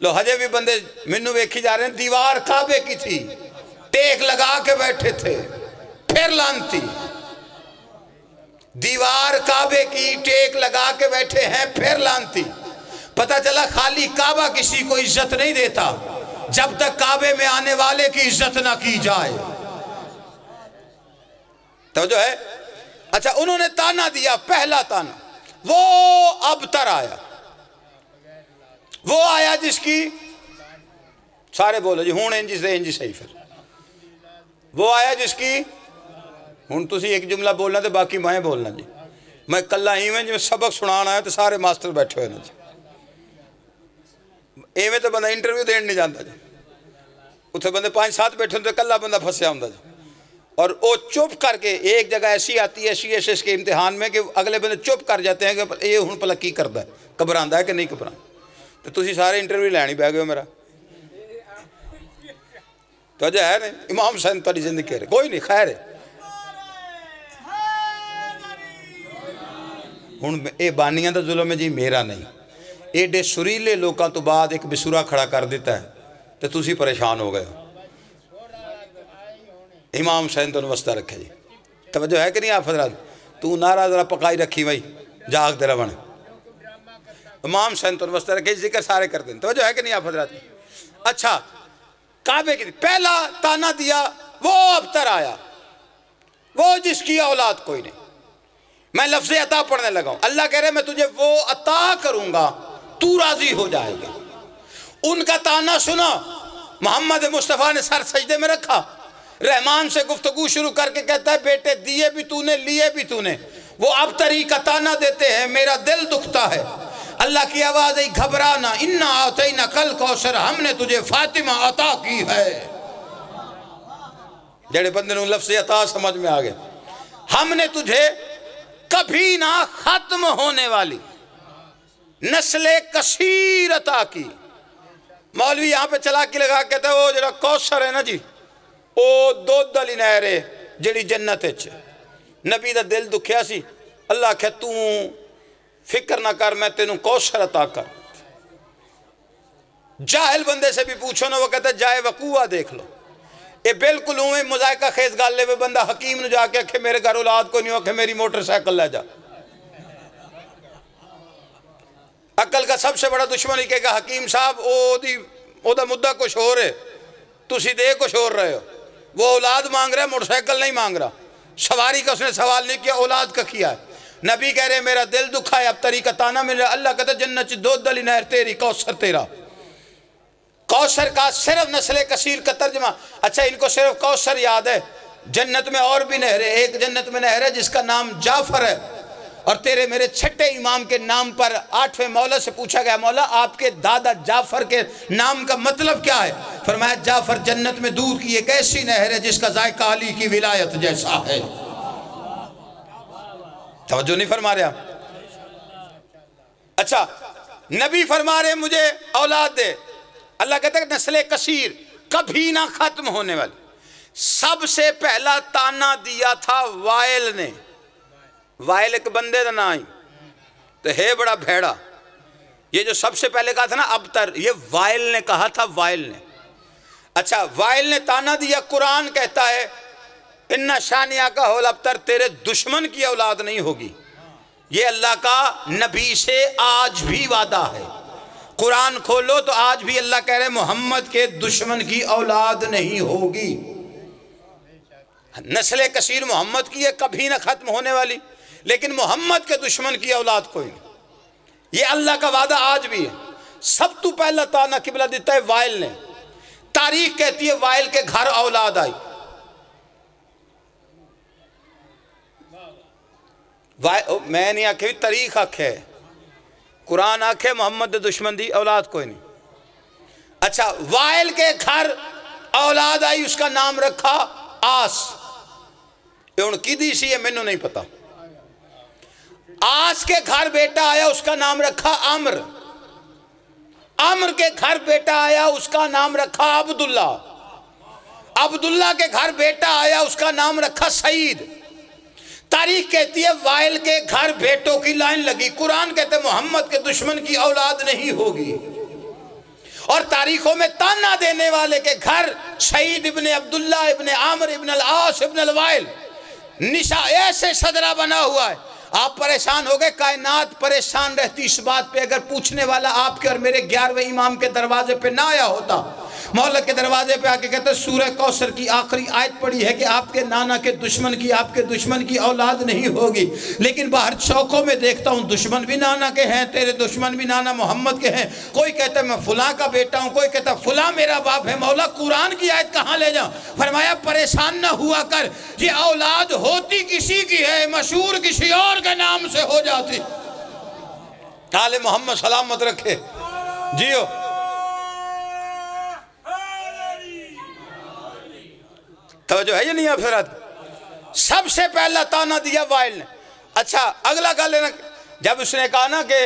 لو ہجے بھی بندے منو ویکھی جا رہے ہیں. دیوار کعبے کی تھی، ٹیک لگا کے بیٹھے تھے، پھر لانتی. دیوار کعبے کی، ٹیک لگا کے بیٹھے ہیں، پھر لانتی. پتہ چلا خالی کعبہ کسی کو عزت نہیں دیتا جب تک کعبے میں آنے والے کی عزت نہ کی جائے. تو جو ہے، اچھا انہوں نے تانا دیا. پہلا تانا، وہ ابتر آیا. وہ آیا جس کی، سارے بولو جی ہون انجی سے انجی صحیح. پھر وہ آیا جس کی، ہون تسی ایک جملہ بولنا تو باقی میں بولنا جی. میں کلہ ہی میں جی سبق سنانا ہے تو سارے ماسٹر بیٹھے ہوئے نا جی. ایویں تو بندہ انٹرویو دین نہیں جانتا جی. اتھے بندے 5-7 بیٹھے ہوتے کلہ بندہ پھنسیا ہوں جی. اور وہ چپ کر کے ایک جگہ ایسی آتی ہے CSS کے امتحان میں کہ اگلے بندے چپ کر جاتے ہیں کہ یہ ہن پلا کی کردا ہے، گھبراندا ہے کہ نہیں گھبراندا. تو تسی سارے انٹرویو لینی پہ گئے ہو میرا. تو جو ہے نا امام حسین تاری زندگی کہہ رہے کوئی نہیں، خیر ہے. ہن اے بانیاں دا ظلم ہے جی میرا نہیں. ایڈے سریلے لوکاں تو بعد ایک بسورا کھڑا کر دیتا ہے تو تسی پریشان ہو گئے. امام حسین تو وسطہ رکھے جی. توجہ ہے کہ نہیں آپ حضرات؟ تو نعرہ ذرا پکائی رکھی بھائی، جاگ دے رہا. امام حسین تو وسطہ رکھے، ذکر سارے کر دیں. توجہ ہے کہ نہیں آپ حضرات؟ اچھا، کعبے کی پہلا تانا دیا، وہ ابتر آیا، وہ جس کی اولاد کوئی نہیں. میں لفظ عطا پڑھنے لگا ہوں. اللہ کہہ رہے میں تجھے وہ عطا کروں گا، تو راضی ہو جائے گا. ان کا تانا سنا. محمد مصطفیٰ نے سر سجدے میں رکھا، رحمان سے گفتگو شروع کر کے کہتا ہے بیٹے دیے بھی تو نے، لیے بھی تو نے. وہ ابتری کا تانا دیتے ہیں، میرا دل دکھتا ہے. اللہ کی آواز ہے گھبرانا، انا آتینا کل کوثر، ہم نے تجھے فاطمہ عطا کی ہے. جڑے بندے نے لفظ عطا سمجھ میں آگئے. ہم نے تجھے کبھی نہ ختم ہونے والی نسل کثیر عطا کی. مولوی یہاں پہ چلا کے لگا کہتا ہے وہ جڑا کوثر ہے نا جی، او دودھ والی نہر ہے جڑی جنت وچ. نبی دا دل دکھیا سی. اللہ کہ تو فکر نہ کر، میں تینوں کوثر عطا کر. جاہل بندے سے بھی پوچھو نا، وہ کہتا ہے جائے وقوع دیکھ لو. یہ بالکل ہوئے مذائقہ خیز گال لے ہوئے بندہ حکیم نے جا کے میرے گھر اولاد کو نہیں ہو کہ میری موٹر سائیکل لے جا. عقل کا سب سے بڑا دشمن ہی کہے گا حکیم صاحب او دا مدعا کچھ ہو رہے، تسی دے کچھ ہو رہے ہو. وہ اولاد مانگ رہا ہے، موٹر سائیکل نہیں مانگ رہا. سواری کا اس نے سوال نہیں کیا، اولاد کا کیا ہے. نبی کہہ رہے میرا دل دکھا ہے، اب طریقہ تانا مل رہا. اللہ کہتا ہے جنت چ دودھ والی نہر تیری، کوثر تیرا. کوثر کا صرف نسل کثیر کا ترجمہ. اچھا ان کو صرف کوثر یاد ہے، جنت میں اور بھی نہر ہے. ایک جنت میں نہر ہے جس کا نام جعفر ہے. اور تیرے میرے چھٹے امام کے نام پر 8ویں مولا سے پوچھا گیا مولا آپ کے دادا جعفر کے نام کا مطلب کیا ہے؟ فرمایا جعفر جنت میں دودھ کی ایک ایسی نہر ہے جس کا ذائقہ علی کی ولایت جیسا ہے. توجہ نہیں فرما رہے آپ؟ اچھا نبی فرما رہے مجھے اولاد دے. اللہ کہتا ہے نسل کثیر، کبھی نہ ختم ہونے والی. سب سے پہلا تانا دیا تھا وائل نے. وائل ایک بندے دا نام تو ہے بڑا بھیڑا. یہ جو سب سے پہلے کہا تھا نا ابتر، یہ وائل نے کہا تھا. وائل نے، اچھا وائل نے تانا دیا. قرآن کہتا ہے انّا شانیہ کا ہول ابتر، تیرے دشمن کی اولاد نہیں ہوگی. یہ اللہ کا نبی سے آج بھی وعدہ ہے. قرآن کھولو تو آج بھی اللہ کہہ رہے محمد کے دشمن کی اولاد نہیں ہوگی. نسل کثیر محمد کی ہے، کبھی نہ ختم ہونے والی. لیکن محمد کے دشمن کی اولاد کوئی نہیں. یہ اللہ کا وعدہ آج بھی ہے. سب تو پہلا تانا قبلہ دیتا ہے وائل نے. تاریخ کہتی ہے وائل کے گھر اولاد آئی. میں نہیں آکھے بھی تاریخ آکھے, قرآن آکھے محمد دشمن دی اولاد کوئی نہیں. اچھا وائل کے گھر اولاد آئی, اس کا نام رکھا آس. یہ ان کی دی سی ہے, مینوں نہیں پتا. آس کے گھر بیٹا آیا, اس کا نام رکھا عمر. عمر کے گھر بیٹا آیا, اس کا نام رکھا عبداللہ. عبداللہ کے گھر بیٹا آیا, اس کا نام رکھا سعید. تاریخ کہتی ہے وائل کے گھر بیٹوں کی لائن لگی. قرآن کہتے ہیں محمد کے دشمن کی اولاد نہیں ہوگی. اور تاریخوں میں تانا دینے والے کے گھر سعید ابن عبداللہ ابن عامر ابن العاص ابن الوائل ایسے صدرہ بنا ہوا ہے. آپ پریشان ہو گئے, کائنات پریشان رہتی اس بات پہ اگر پوچھنے والا آپ کے اور میرے 11ویں امام کے دروازے پہ نہ آیا ہوتا. مولا کے دروازے پہ آکے کہتے ہیں سورہ کوثر کی آخری آیت پڑھی ہے کہ آپ کے نانا کے دشمن کی اولاد نہیں ہوگی. لیکن باہر چوکوں میں دیکھتا ہوں دشمن بھی نانا کے ہیں, تیرے دشمن بھی نانا محمد کے ہیں. کوئی کہتا ہے میں فلاں کا بیٹا ہوں, کوئی کہتا ہے فلاں میرا باپ ہے. مولا قرآن کی آیت کہاں لے جاؤں؟ فرمایا پریشان نہ ہوا کر, یہ اولاد ہوتی کسی کی ہے, مشہور کسی اور کے نام سے ہو جاتی. آل محمد سلامت رکھے. جیو توجہ ہے یا نہیں آفراد؟ سب سے پہلا تانا دیا وائل نے. اچھا اگلا گل ہے نا, جب اس نے کہا نا کہ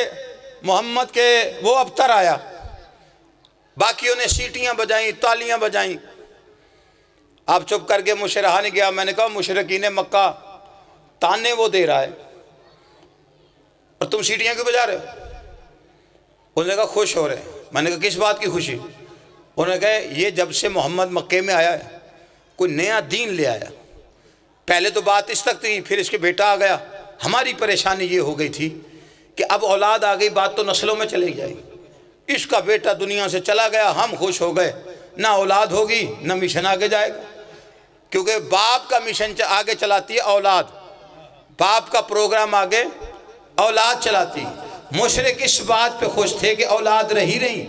محمد کے وہ ابتر آیا, باقیوں نے سیٹیاں بجائیں, تالیاں بجائیں. آپ چپ کر کے مشرحہ نے گیا. میں نے کہا مشرکین مکہ تانے وہ دے رہا ہے اور تم سیٹیاں کیوں بجا رہے ہو؟ انہوں نے کہا خوش ہو رہے ہیں. میں نے کہا کس بات کی خوشی؟ انہوں نے کہا یہ جب سے محمد مکے میں آیا ہے کوئی نیا دین لے آیا. پہلے تو بات اس تک تھی, پھر اس کے بیٹا آ گیا. ہماری پریشانی یہ ہو گئی تھی کہ اب اولاد آ گئی, بات تو نسلوں میں چلے جائے گی. اس کا بیٹا دنیا سے چلا گیا, ہم خوش ہو گئے. نہ اولاد ہوگی نہ مشن آگے جائے گا, کیونکہ باپ کا مشن آگے چلاتی ہے اولاد. باپ کا پروگرام آگے اولاد چلاتی. مشرک اس بات پہ خوش تھے کہ اولاد رہی نہیں,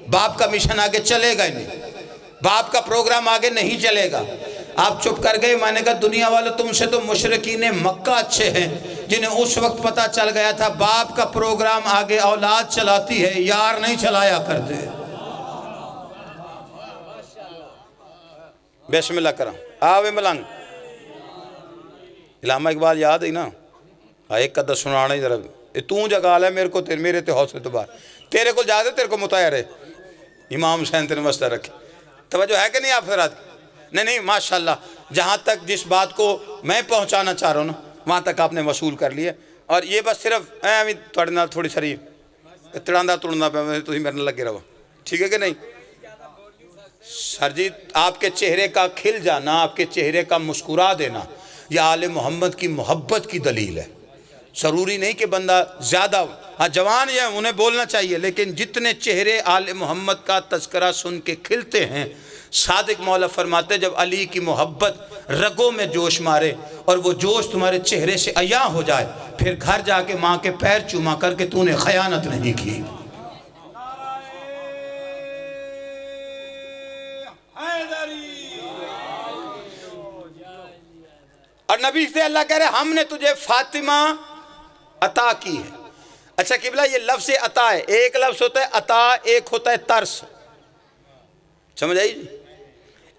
باپ کا مشن آگے چلے گا نہیں, باپ کا پروگرام آگے نہیں چلے گا. آپ چپ کر گئے. میں نے کہا دنیا والوں تم سے تو مشرکین مکہ اچھے ہیں, جنہیں اس وقت پتہ چل گیا تھا باپ کا پروگرام آگے اولاد چلاتی ہے, یار نہیں چلایا کرتے. بسم اللہ کرم. آوے ملنگ علامہ اقبال یاد ہے نا, ایک قدر سنانا ہی ذرا. تو جگہ لے میرے کو, میرے تے حوصلے تو بار تیرے کو جا دے, تیرے کو متعیر ہے. امام حسین تیرے وسطہ رکھے. توجہ ہے کہ نہیں آپ فراد؟ نہیں ماشاءاللہ. جہاں تک جس بات کو میں پہنچانا چاہ رہا ہوں نا وہاں تک آپ نے وصول کر لیا. اور یہ بس صرف تھوڑے نال تھوڑی ساری تڑاندہ توڑنا پہ تھی میرے لگے رہو, ٹھیک ہے کہ نہیں؟ سر جی آپ کے چہرے کا کھل جانا, آپ کے چہرے کا مسکرا دینا, یہ آل محمد کی محبت کی دلیل ہے. ضروری نہیں کہ بندہ زیادہ, ہاں جوان یہ انہیں بولنا چاہیے, لیکن جتنے چہرے آل محمد کا تذکرہ سن کے کھلتے ہیں, صادق مولا فرماتے جب علی کی محبت رگوں میں جوش مارے اور وہ جوش تمہارے چہرے سے عیاں ہو جائے, پھر گھر جا کے ماں کے پیر چوما کر کے تو نے خیانت نہیں کی. اور نبی سے اللہ کہہ رہے ہم نے تجھے فاطمہ عطا کی ہے. اچھا قبلہ یہ لفظ عطا ہے, ایک لفظ ہوتا ہے عطا, ایک ہوتا ہے ترس. سمجھ آئی جی؟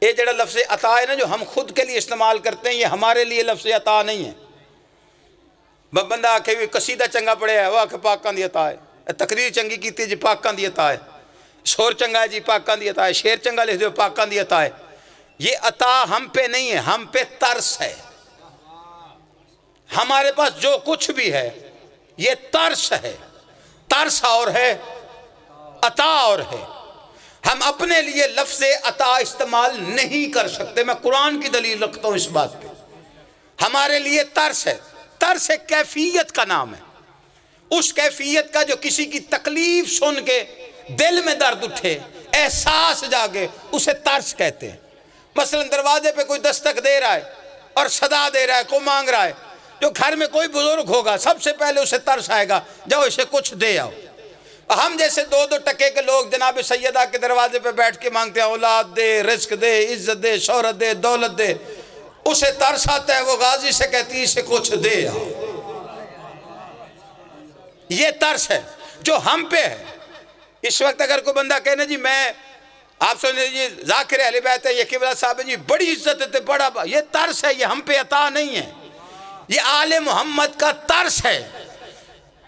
یہ جڑا لفظ عطا ہے نا جو ہم خود کے لیے استعمال کرتے ہیں, یہ ہمارے لیے لفظ عطا نہیں ہے. بندہ آکھے بھی قصیدہ چنگا پڑھے ہے, وہ آکھے پاکاں دی عطا ہے. تقریر چنگی کیتی جی پاکاں دی عطا ہے. شور چنگا ہے جی پاکاں دی عطا ہے. شعر چنگا لکھ دو پاکاں دی عطا ہے. یہ عطا ہم پہ نہیں ہے, ہم پہ ترس ہے. ہمارے پاس جو کچھ بھی ہے یہ ترس ہے. ترس اور ہے, عطا اور ہے. ہم اپنے لیے لفظ عطا استعمال نہیں کر سکتے. میں قرآن کی دلیل رکھتا ہوں اس بات پہ. ہمارے لیے ترس ہے. ترس ایک کیفیت کا نام ہے. اس کیفیت کا جو کسی کی تکلیف سن کے دل میں درد اٹھے, احساس جاگے, اسے ترس کہتے ہیں. مثلا دروازے پہ کوئی دستک دے رہا ہے اور صدا دے رہا ہے, کوئی مانگ رہا ہے. جو گھر میں کوئی بزرگ ہوگا سب سے پہلے اسے ترس آئے گا, جاؤ اسے کچھ دے آؤ. ہم جیسے 2-2 ٹکے کے لوگ جناب سیدہ کے دروازے پہ بیٹھ کے مانگتے ہیں اولاد دے، رزق دے، عزت دے، شہرت دے، دولت دے، اسے ترس آتا ہے، وہ غازی سے کہتی ہے اسے کچھ دے آؤ۔ یہ ترس ہے جو ہم پہ ہے۔ اس وقت اگر کوئی بندہ کہنے جی میں، آپ سمجھے جی ذاکر اہل بیت ہے، یہ قبلہ صاحب ہے جی بڑی عزت ہے، بڑا، یہ ترس ہے، یہ ہم پہ عطا نہیں ہے، یہ آل محمد کا ترس ہے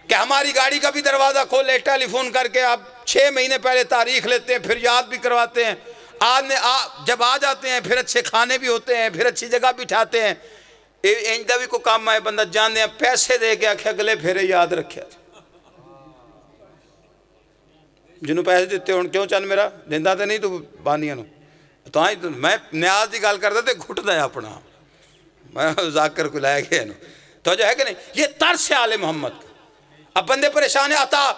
کہ ہماری گاڑی کا بھی دروازہ کھولے، ٹیلی فون کر کے آپ 6 مہینے پہلے تاریخ لیتے ہیں، پھر یاد بھی کرواتے ہیں، جب آ جاتے ہیں پھر اچھے کھانے بھی ہوتے ہیں، پھر اچھی جگہ بھی ٹھاتے ہیں۔ اینجدہ بھی کو کام آئے بندہ جانے ہیں، پیسے دے کے آکھے اگلے پھر یاد رکھے جنہوں پیسے دیتے ہوں کیوں چند میرا دیندہ تے نہیں تو بانیاں نو تو آئیں تو میں نیاز دی گال کرتا تے گھٹ دیا اپنا میں ذاکر کو لائے گئے نو تو جو ہے کہ نہیں، یہ ترس ہے آل محمد کا۔ اب بندے پریشان ہے، عطا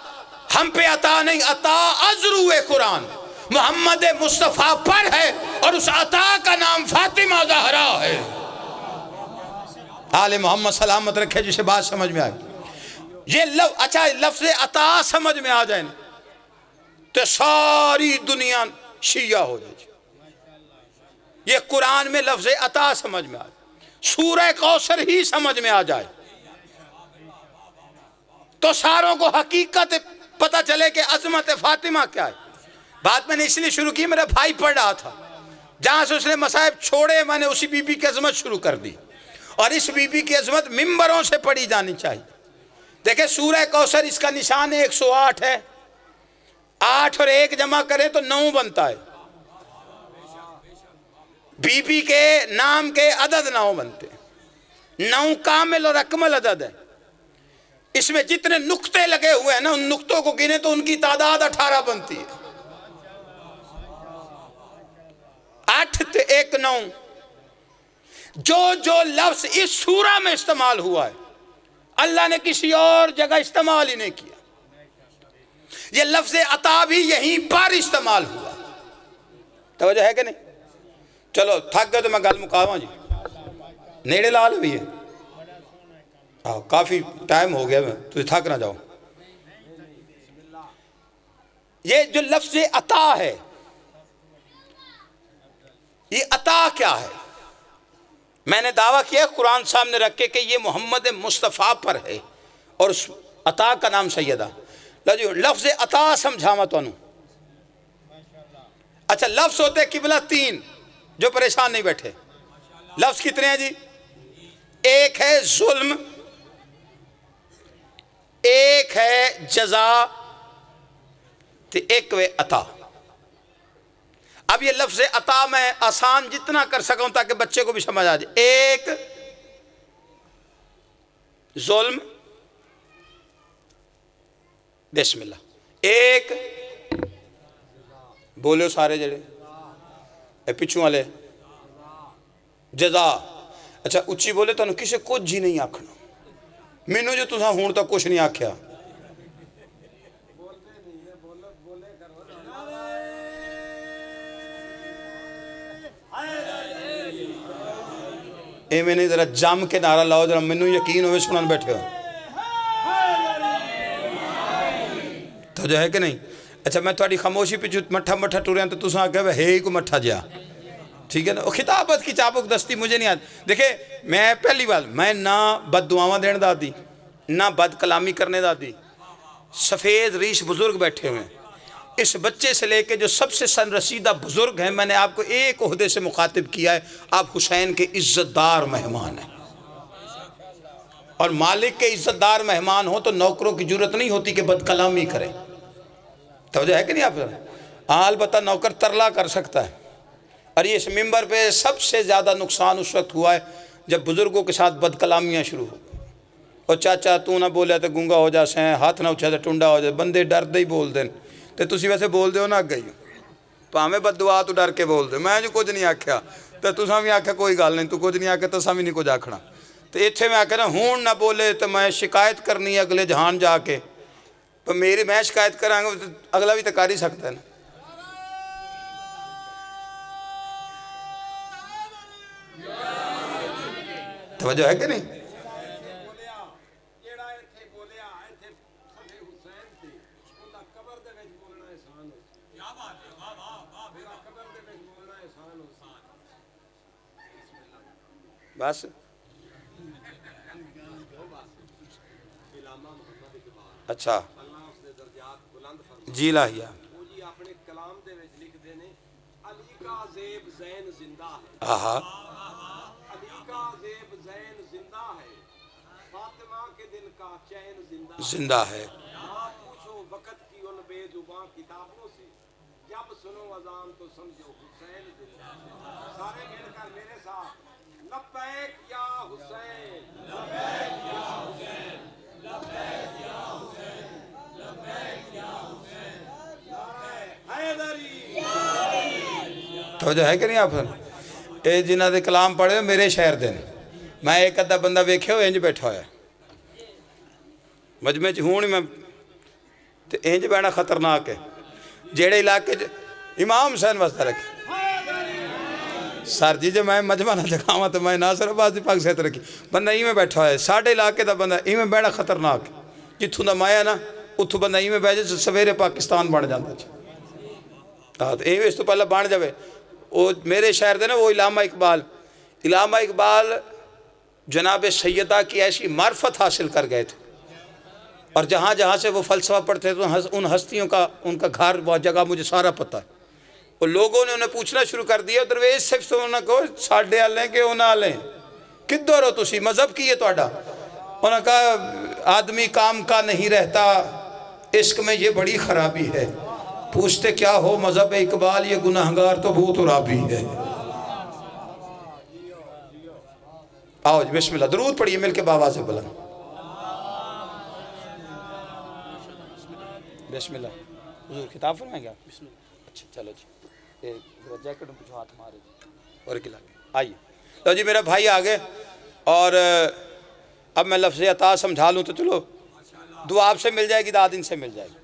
ہم پہ عطا نہیں، عطا ازرو قرآن محمد مصطفیٰ پر ہے، اور اس عطا کا نام فاطمہ زہرا ہے۔ آل محمد سلامت رکھے جسے بات سمجھ میں آئے۔ یہ اچھا لفظ عطا سمجھ میں آ جائے نا تو ساری دنیا شیعہ ہو جائے۔ یہ قرآن میں لفظ عطا سمجھ میں آ جائے، سورہ کوثر ہی سمجھ میں آ جائے تو ساروں کو حقیقت پتہ چلے کہ عظمت فاطمہ کیا ہے۔ بات میں نے اس لیے شروع کی، میرا بھائی پڑھ رہا تھا، جہاں سے اس نے مصائب چھوڑے میں نے اسی بی بی کی عظمت شروع کر دی، اور اس بی بی کی عظمت ممبروں سے پڑھی جانی چاہیے۔ دیکھیں سورہ کوثر اس کا نشان 108 ہے، 8 اور 1 جمع کریں تو 9 بنتا ہے، بی بی کے نام کے عدد 9 بنتے ہیں، 9 کامل اور اکمل عدد ہے۔ اس میں جتنے نقطے لگے ہوئے ہیں نا، ان نقطوں کو گنے تو ان کی تعداد 18 بنتی ہے، 8 تے 1 9۔ جو لفظ اس سورہ میں استعمال ہوا ہے اللہ نے کسی اور جگہ استعمال ہی نہیں کیا۔ یہ لفظ عطا بھی یہیں پر استعمال ہوا، توجہ ہے کہ نہیں؟ چلو تھک گئے تو میں گل مکاواں جی، نیڑے لال بھی ہے، کافی ٹائم ہو گیا تو تھک نہ جاؤ۔ یہ جو لفظ عطا ہے، یہ عطا کیا ہے؟ میں نے دعویٰ کیا قرآن سامنے رکھ کے کہ یہ محمد مصطفیٰ پر ہے، اور اس عطا کا نام سیدہ۔ لفظ عطا سمجھاواں تو انہوں، اچھا لفظ ہوتے ہیں قبلہ 3، جو پریشان نہیں بیٹھے۔ لفظ کتنے ہیں جی؟ ایک ہے ظلم، ایک ہے جزا، تو ایک ہے عطا۔ اب یہ لفظ عطا میں آسان جتنا کر سکوں تاکہ بچے کو بھی سمجھ آ جائے۔ ایک ظلم، بسم اللہ، ایک بولے سارے جڑے اے پچھوں والے جزا۔ اچھا اچھی بولے تو کسے کچھ جی نہیں آکھنا، مینوں جو تساں ہون تو کچھ نہیں آکھیا۔ اے میں نے ذرا جم کے نعرہ لاؤ، ذرا مینوں یقین ہوئے سنن بیٹھے ہو تو جو ہے کہ نہیں۔ اچھا میں تھوڑی خاموشی پہ مٹھا مٹھا ٹورے ہیں تو تساں آگے ہے ہی کو مٹھا جیا، ٹھیک ہے نا؟ خطابت کی چابک دستی مجھے نہیں آتی۔ دیکھیں میں پہلی بات، میں نہ بد دعاواں دین دا دی، نہ بد کلامی کرنے دا دی۔ سفید ریش بزرگ بیٹھے ہوئے ہیں، اس بچے سے لے کے جو سب سے سن رسیدہ بزرگ ہیں، میں نے آپ کو ایک عہدے سے مخاطب کیا ہے، آپ حسین کے عزت دار مہمان ہیں، اور مالک کے عزت دار مہمان ہو تو نوکروں کی جرت نہیں ہوتی کہ بد کلامی کریں۔ توجہ ہے کہ نہیں آپ؟ البتہ نوکر ترلا کر سکتا ہے، اور یہ اس ممبر پہ سب سے زیادہ نقصان اس وقت ہوا ہے جب بزرگوں کے ساتھ بد کلامیاں شروع ہو گئی۔ اور چاچا تو نہ بولے تو گنگا ہو جا سیں، ہاتھ نہ اچھا تو ٹنڈا ہو جائے، بندے ڈر دے ہی بول دیں تو تسی ویسے بول دے ہو نہ گئی پاہمیں بد دعا تو ڈر کے بول دے، میں جو کچھ نہیں آکھیا تو تساں بھی آکھیا کوئی گال نہیں، تو کچھ نہیں آکھیا تو ساں بھی نہیں کچھ آکھنا۔ تو اتھے میں آکھیا نا ہون نہ بولے تو میں شکایت کرنی ہے اگلے جہان جا کے، تو میری میں شکایت کرانگا اگلا بھی تو کر ہی سکتا ہے نا۔ توجہ ہے کہ نہیں؟ بس اچھا جی لاہیا آہا زندہ ہے. پوچھو وقت کی ان بے زباں کتابوں سے، جب سنو اذان تو سمجھو حسین زندہ ہے. سارے مل کر میرے ساتھ لبیک یا حسین، لبیک یا حسین، لبیک یا حسین، لبیک یا حسین، حیدری. توجہ ہے کہ نہیں آپ اے جنہ دے کلام پڑھے میرے شہر دے. میں ایک ادھا بندہ ویکھے ہو انج بیٹھا ہوا ہے مجمع چ ہوں میں تے انج بیٹھنا خطرناک ہے. جیڑے علاقے امام حسین واسطہ رکھی سر جی جو میں مجمع نہ دکھاواں تو میں ناصر عباس دی پاک صحت رکھی بندہ میں بیٹھا ہوا ہے. ساڑھے علاقے دا بندہ میں بیٹھنا خطرناک ہے. جتھوں دا مایا نا اتھوں بندہ میں بیٹھے سویرے پاکستان بن جاتا ہے. اس تو پہلے بن جاوے. وہ میرے شہر دے نا وہ علامہ اقبال جناب سیدہ کی ایسی معرفت حاصل کر گئے تھے اور جہاں جہاں سے وہ فلسفہ پڑھتے تھے ان ہستیوں کا ان کا گھر وہ جگہ مجھے سارا پتہ ہے. اور لوگوں نے انہیں پوچھنا شروع کر دیا درویش صرف تو انہوں نے کہو ساڑھے آلیں کہ انہوں آلیں کدھر ہو تسی مذہب کی ہے توڑا. انہوں نے کہا آدمی کام کا نہیں رہتا عشق میں یہ بڑی خرابی ہے. پوچھتے کیا ہو مذہب اقبال یہ گناہگار تو بہت رابی ہے. آؤ جی بسم اللہ درود پڑھیے مل کے باواز بلند. بسم اللہ حضور خطاب فرمائیں گے آپ. بسم اللہ. اچھا چلو جی جیکٹ میں پوچھو ہاتھ مارے اور کھلا کے آئیے. تو جی میرا بھائی آگے اور اب میں لفظ عطا سمجھا لوں تو چلو دعا آپ سے مل جائے گی داد ان سے مل جائے گی.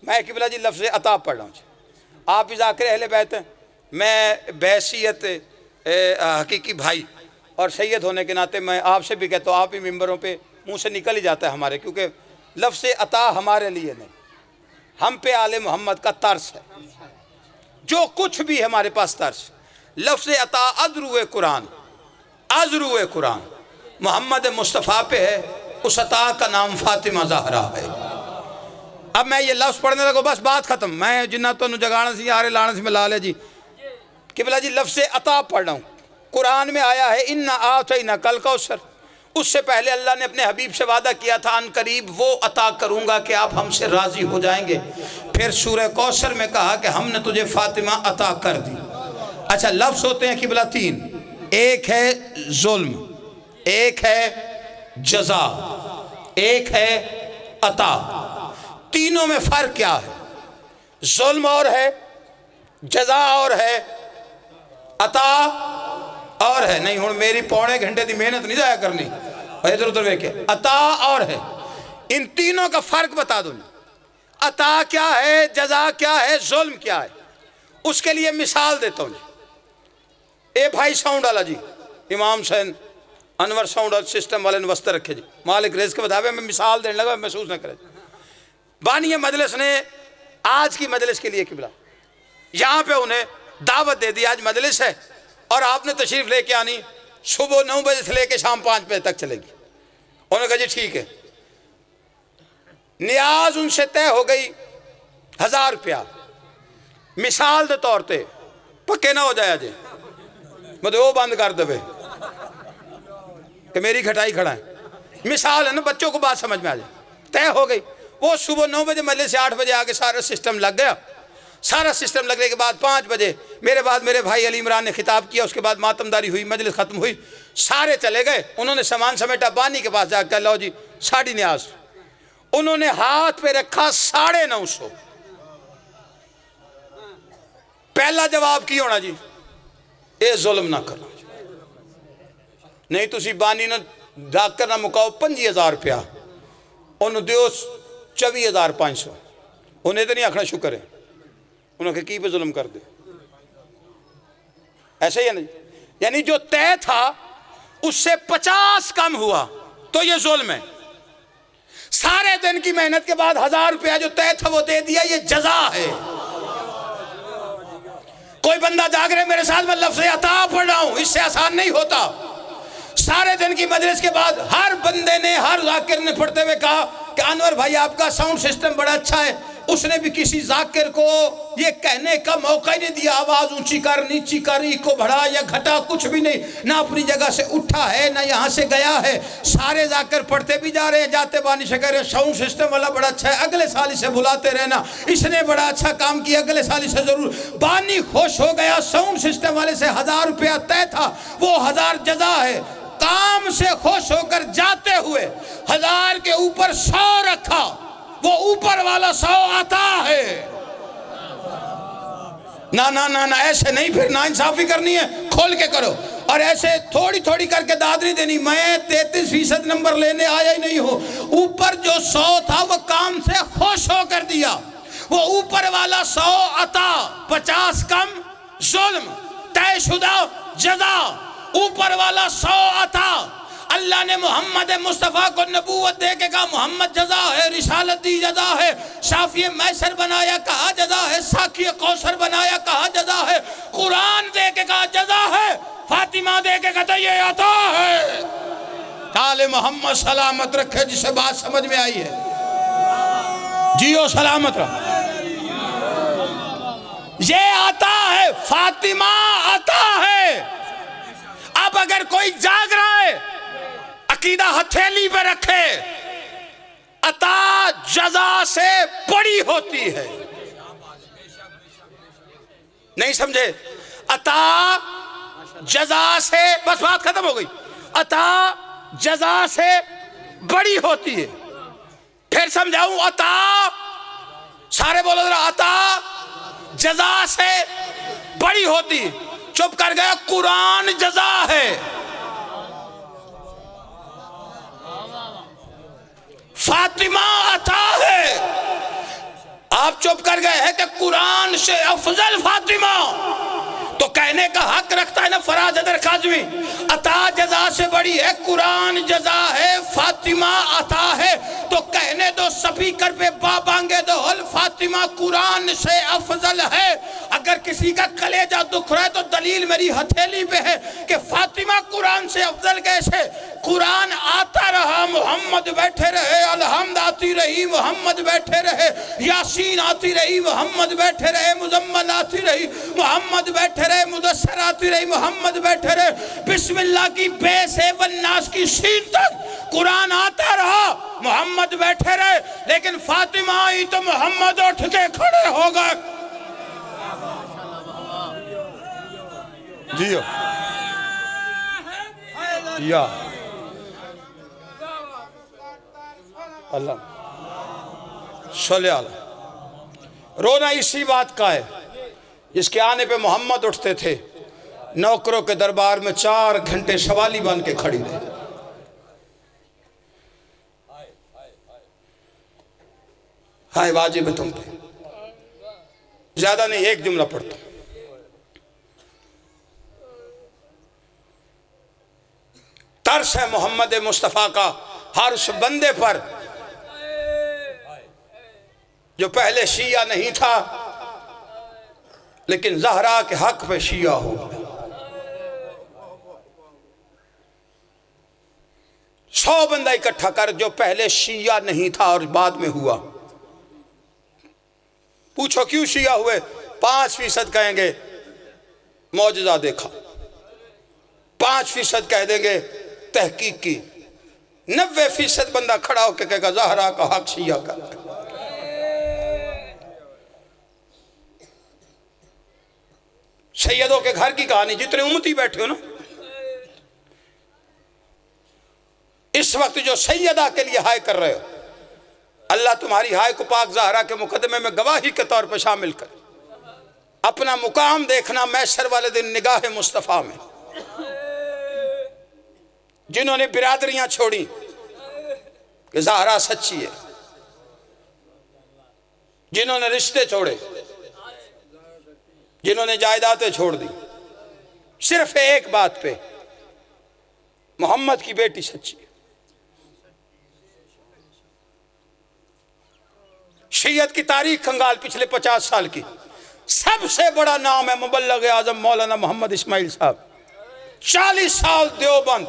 میں قبلہ جی لفظ عطا پڑھ رہا ہوں جی. آپ بھی ذاکر اہل بیت ہیں. میں بحیثیت حقیقی بھائی اور سید ہونے کے ناطے میں آپ سے بھی کہتا ہوں آپ ہی ممبروں پہ منہ سے نکل ہی جاتا ہے ہمارے کیونکہ لفظ عطا ہمارے لیے نہیں ہم پہ آل محمد کا ترس ہے. جو کچھ بھی ہمارے پاس ترس لفظ عطا ازرو قرآن محمد مصطفیٰ پہ ہے. اس عطا کا نام فاطمہ زہرا ہے. اب میں یہ لفظ پڑھنے لگا بس بات ختم. میں جنہ تو جگانا سی آرے لانا سی ملا لے جی قبلہ جی لفظ عطا پڑھ رہا ہوں. قرآن میں آیا ہے اِنَّا آتَيْنَا کَلْ کوثر. اس سے پہلے اللہ نے اپنے حبیب سے وعدہ کیا تھا ان قریب وہ عطا کروں گا کہ آپ ہم سے راضی ہو جائیں گے. پھر سورہ کوثر میں کہا کہ ہم نے تجھے فاطمہ عطا کر دی. اچھا لفظ ہوتے ہیں قبلہ تین. ایک ہے ظلم ایک ہے جزا ایک ہے عطا. تینوں میں فرق کیا ہے؟ ظلم اور ہے جزا اور ہے عطا اور ہے. نہیں ہوں میری پونے گھنٹے دی محنت نہیں ضائع کرنی. ادھر ادھر ویکھے عطا اور ہے. ان تینوں کا فرق بتا دوں. عطا کیا ہے جزا کیا ہے ظلم کیا ہے. اس کے لیے مثال دیتا ہوں. اے بھائی ساؤنڈ والا جی امام حسین انور ساؤنڈ اور سسٹم والے نے وسط رکھے جی مالک رزق بتاوے میں مثال دینے لگا محسوس نہ کرے. بانی مجلس نے آج کی مجلس کے لیے قبلہ یہاں پہ انہیں دعوت دے دی آج مجلس ہے اور آپ نے تشریف لے کے آنی صبح 9 بجے سے لے کے شام 5 بجے تک چلے گی. انہوں نے کہا جی ٹھیک ہے. نیاز ان سے طے ہو گئی 1000 روپیہ مثال دے طور تے پکے نہ ہو جائے جی مطلب وہ بند کر دے کہ میری گھٹائی کھڑا ہے. مثال ہے نا بچوں کو بات سمجھ میں آ جائے. طے ہو گئی. وہ صبح 9 بجے مجلس سے 8 بجے آگے سارا سسٹم لگ گیا. سارا سسٹم لگنے کے بعد 5 بجے میرے بعد میرے بھائی علی عمران نے خطاب کیا. اس کے بعد ماتمداری ہوئی مجلس ختم ہوئی سارے چلے گئے. انہوں نے سامان سمیٹا بانی کے پاس جا کے لو جی ساڑھی نیاز. انہوں نے ہاتھ پہ رکھا 950. پہلا جواب کی ہونا جی اے ظلم نہ کرنا نہیں تسی بانی نہ ڈاکر نہ مکاؤ 5000 روپیہ انہوں دیو 24500. انہیں تو نہیں آکھنا شکر ہے. انہوں نے کہا کی پہ ظلم کر دے ایسے ہی ہے نا. یعنی جو طے تھا اس سے 50 کم ہوا تو یہ ظلم ہے. سارے دن کی محنت کے بعد 1000 روپیہ جو طے تھا وہ دے دیا یہ جزا ہے. کوئی بندہ جاگ رہے میرے ساتھ میں لفظ عطا پڑھ رہا ہوں اس سے آسان نہیں ہوتا. سارے دن کی مجلس کے بعد ہر بندے نے، ہر ذاکر نے پڑھتے ہوئے کہا کہ انور بھائی آپ کا ساؤنڈ سسٹم بڑا اچھا ہے. اس نے بھی کسی ذاکر کو یہ کہنے کا موقع ہی نہیں دیا آواز اونچی کر، نیچی کر، کو بڑھا یا گھٹا، کچھ بھی نہیں. نہ اپنی جگہ سے اٹھا ہے، نہ یہاں سے گیا ہے. سارے ذاکر پڑھتے بھی جا رہے ہیں، جاتے بانی سے کہہ رہے ہیں ساؤنڈ سسٹم والا بڑا اچھا ہے، اگلے سال اسے بلاتے رہنا، اس نے بڑا اچھا کام کیا، اگلے سال اسے ضرور. بانی خوش ہو گیا. ساؤنڈ سسٹم والے سے 1000 روپیہ طے تھا، وہ 1000 جزا ہے. کام سے خوش ہو کر جاتے ہوئے 1000 کے اوپر 100 رکھا، وہ اوپر والا 100 عطا ہے. نہ ایسے نہیں، پھر نا انصافی کرنی ہے، کھول کے کرو. اور ایسے تھوڑی تھوڑی کر کے داد نہیں دینی. میں 33% نمبر لینے آیا ہی نہیں ہوں. اوپر جو 100 تھا وہ کام سے خوش ہو کر دیا، وہ اوپر والا 100 عطا، 50 کم ظلم، طے شدہ جزا، اوپر والا 100 عطا. اللہ نے محمد مصطفیٰ کو نبوت دے کے کہا محمد جزا ہے، رسالت دی جزا ہے. شافی میسر بنایا، کہا جزا ہے. ساقی کوثر بنایا، کہا جزا ہے. قرآن دے کے کہا جزا ہے. فاطمہ دے کے کہتا یہ عطا ہے. آل محمد سلامت رکھے جسے بات سمجھ میں آئی ہے. جیو سلامت رکھ. یہ عطا ہے، فاطمہ عطا ہے. اب اگر کوئی جاگ رہا ہے عقیدہ ہتھیلی پہ رکھے، عطا جزا سے بڑی ہوتی ہے. نہیں سمجھے؟ عطا جزا سے، بس بات ختم ہو گئی. عطا جزا سے بڑی ہوتی ہے. پھر سمجھاؤں، عطا، سارے بولو ذرا، عطا جزا سے بڑی ہوتی ہے. چپ کر گیا. قرآن جزا ہے، فاطمہ عطا ہے. آپ چپ کر گئے ہیں کہ قرآن سے افضل فاطمہ، تو کہنے کا حق رکھتا ہے نا فراز حیدر کاظمی. عطا جزا سے بڑی ہے، قرآن جزا ہے، فاطمہ عطا ہے. تو کہنے دو سپیکر پہ بابانگے دو ہل، فاطمہ قرآن سے افضل ہے. اگر کسی کا کلیجہ دکھ رہا ہے تو دلیل میری ہتھیلی پہ ہے کہ فاطمہ قرآن سے افضل کیسے؟ قرآن آتا رہا، محمد بیٹھے رہے، الحمد آتی رہی، محمد بیٹھے رہے، یاسین آتی رہی، محمد بیٹھے رہے، مزمل آتی رہی، محمد بیٹھے رہے، مدثر آتی رہی، محمد بیٹھے رہے. بسم اللہ کی بے سے والناس کی سین تک قرآن آتا رہا، محمد بیٹھے رہے. لیکن فاطمہ آئی تو محمد اٹھ کے کھڑے ہو گئے. جیو یا اللہ صلی اللہ. رونا اسی بات کا ہے جس کے آنے پہ محمد اٹھتے تھے، نوکروں کے دربار میں 4 گھنٹے سوالی بن کے کھڑی رہے. ہائے واجب ہے تم پہ. زیادہ نہیں، ایک جملہ پڑھتا ہوں. ترس ہے محمد مصطفیٰ کا ہر اس بندے پر جو پہلے شیعہ نہیں تھا لیکن زہرا کے حق پہ شیعہ ہو. 100 بندہ اکٹھا کر جو پہلے شیعہ نہیں تھا اور بعد میں ہوا. پوچھو کیوں شیعہ ہوئے؟ 5% کہیں گے معجزہ دیکھا، 5% کہہ دیں گے تحقیق کی، 90% بندہ کھڑا ہو کے کہے گا زہرا کا حق شیعہ کا. سیدوں کے گھر کی کہانی، جتنے امتی بیٹھے ہو نا، اس وقت جو سیدہ کے لیے ہائے کر رہے ہو، اللہ تمہاری ہائے کو پاک زہرا کے مقدمے میں گواہی کے طور پہ شامل کر. اپنا مقام دیکھنا محشر والے دن نگاہ مصطفیٰ میں. جنہوں نے برادریاں چھوڑی کہ زہرا سچی ہے، جنہوں نے رشتے چھوڑے، جنہوں نے جائیدادیں چھوڑ دی، صرف ایک بات پہ، محمد کی بیٹی سچی ہے. شیعت کی تاریخ کھنگال پچھلے 50 سال کی، سب سے بڑا نام ہے مبلغ اعظم مولانا محمد اسماعیل صاحب. 40 سال دیوبند،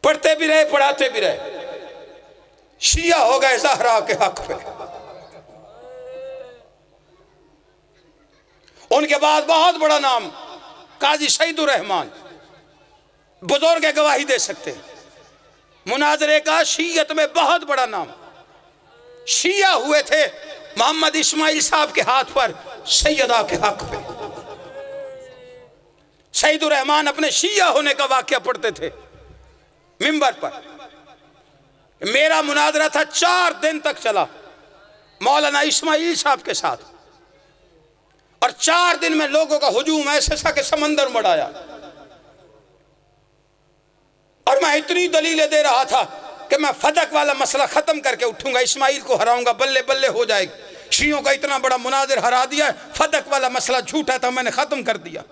پڑھتے بھی رہے پڑھاتے بھی رہے، شیعہ ہو گئے زہرا کے حق پہ۔ ان کے بعد بہت بڑا نام قاضی سعید الرحمان، بزرگ گواہی دے سکتے ہیں، مناظرے کا شیعت میں بہت بڑا نام، شیعہ ہوئے تھے محمد اسماعیل صاحب کے ہاتھ پر سیدہ کے حق پہ۔ سعید الرحمان اپنے شیعہ ہونے کا واقعہ پڑھتے تھے منبر پر۔ میرا مناظرہ تھا 4 دن تک چلا مولانا اسماعیل صاحب کے ساتھ، اور 4 دن میں لوگوں کا ہجوم ایسے سا کہ سمندر مڑایا، اور میں اتنی دلیلیں دے رہا تھا کہ میں فدق والا مسئلہ ختم کر کے اٹھوں گا، اسماعیل کو ہراؤں گا، بلے بلے ہو جائے گی، شیعوں کا اتنا بڑا مناظر ہرا دیا، فدق والا مسئلہ جھوٹا تھا، میں نے ختم کر دیا۔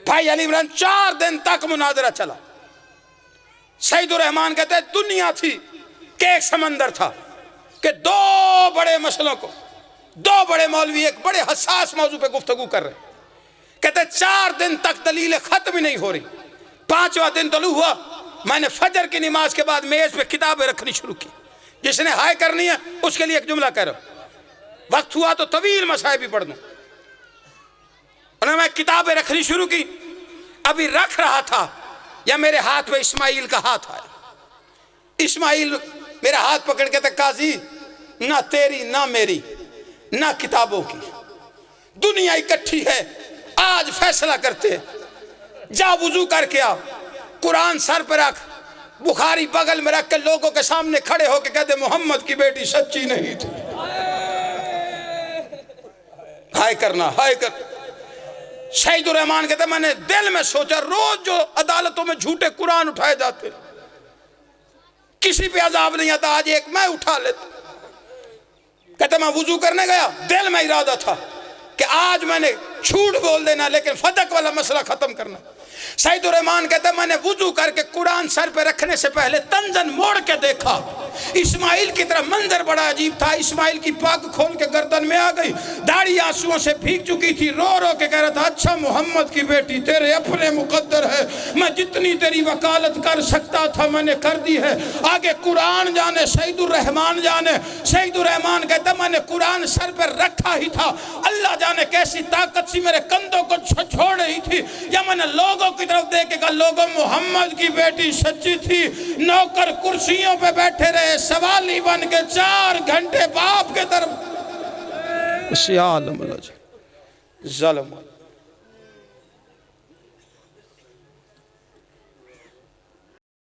بھائی علی عمران 4 دن تک مناظرہ چلا۔ سعید الرحمان کہتے ہیں دنیا تھی کہ ایک سمندر تھا، کہ 2 بڑے مسئلوں کو 2 بڑے مولوی ایک بڑے حساس موضوع پہ گفتگو کر رہے، کہتے ہیں 4 دن تک دلیلیں ختم ہی نہیں ہو رہی۔ 5واں دن طلوع ہوا، میں نے فجر کی نماز کے بعد میز پہ کتابیں رکھنی شروع کی، جس نے ہائے کرنی ہے اس کے لیے ایک جملہ کہہ رہا ہوں، وقت ہوا تو طویل مسائل بھی پڑھ دوں۔ انہوں نے میں کتابیں رکھنی شروع کی، ابھی رکھ رہا تھا یا میرے ہاتھ میں اسماعیل کا ہاتھ آیا۔ اسماعیل میرا ہاتھ پکڑ کے تھا، قاضی نہ تیری نہ میری نہ کتابوں کی، دنیا اکٹھی ہے، آج فیصلہ کرتے، جا وضو کر کے آ، قرآن سر پہ رکھ، بخاری بغل میں رکھ کے لوگوں کے سامنے کھڑے ہو کے کہتے محمد کی بیٹی سچی نہیں تھی۔ ہائے کرنا، ہائے کر۔ سعید الرحمان کہتے میں نے دل میں سوچا، روز جو عدالتوں میں جھوٹے قرآن اٹھائے جاتے کسی پہ عذاب نہیں آتا، آج ایک میں اٹھا لیتا۔ کہتے میں وضو کرنے گیا، دل میں ارادہ تھا کہ آج میں نے جھوٹ بول دینا لیکن فدق والا مسئلہ ختم کرنا۔ سعید الرحمان کہتے ہیں میں نے وضو کر کے قرآن سر پہ رکھنے سے پہلے تنزن موڑ کے دیکھا، اسماعیل کی طرح منظر بڑا عجیب تھا۔ اسماعیل کی پاک کھول کے گردن میں آ گئی، داڑھی آنسوؤں سے بھیگ چکی تھی، رو رو کے کہہ رہا تھا اچھا محمد کی بیٹی تیرے اپنے مقدر ہے، میں جتنی تیری وکالت کر سکتا تھا میں نے کر دی ہے، آگے قرآن جانے سعید الرحمان جانے۔ سعید الرحمان کہتا میں نے قرآن سر پر رکھا ہی تھا، اللہ جانے کیسی طاقت سی میرے کندھوں کو چھوڑ رہی تھی، یا میں نے لوگوں کی طرف دیکھ کے کہا لوگوں محمد کی بیٹی سچی تھی۔ نوکر کرسیوں پہ بیٹھے رہے، سوالی بن کے 4 گھنٹے باپ کے طرف ظلم